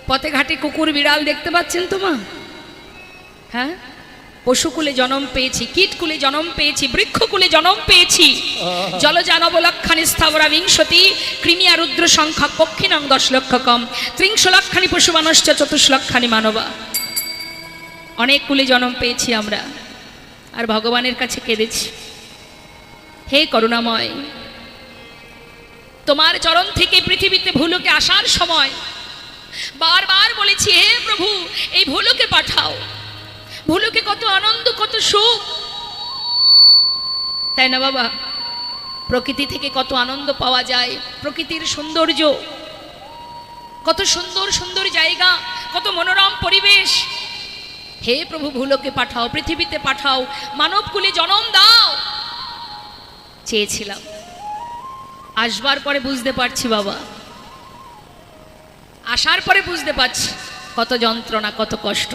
পথে ঘাটে কুকুর বিড়াল দেখতে পাচ্ছেন তো মা? হ্যাঁ, পশুকুলে জন্ম পেয়েছি, কীটকুলে জন্ম পেয়েছি, বৃক্ষকুলে জন্ম পেয়েছি। জলজানবলক্ষানি স্থাবরা বিংশতি কৃমিয়া রুদ্র সংখ্যা পক্ষিণং 10 লক্ষ কম 30 লক্ষানি পশু মানুষ্য 24 লক্ষানি মানবা। অনেক কুলে জন্ম পেয়েছি আমরা, আর ভগবানের কাছে কেঁদেছি, হে করুণাময়, তোমার চরণ থেকে পৃথিবীতে ভুলোকে আসার সময় বারবার বলেছি, হে প্রভু এই ভুলোকে পাঠাও। ভুলোকে কত আনন্দ, কত সুখ, তাই না বাবা? প্রকৃতি থেকে কত আনন্দ পাওয়া যায়, প্রকৃতির সৌন্দর্য, কত সুন্দর সুন্দর জায়গা, কত মনোরম পরিবেশ। হে প্রভু ভুলোকে পাঠাও, পৃথিবীতে পাঠাও, মানবকুলে জন্ম দাও। চেয়েছিলাম, আসবার পরে বুঝতে পারছি বাবা, আসার পরে বুঝতে পারছি কত যন্ত্রণা, কত কষ্ট।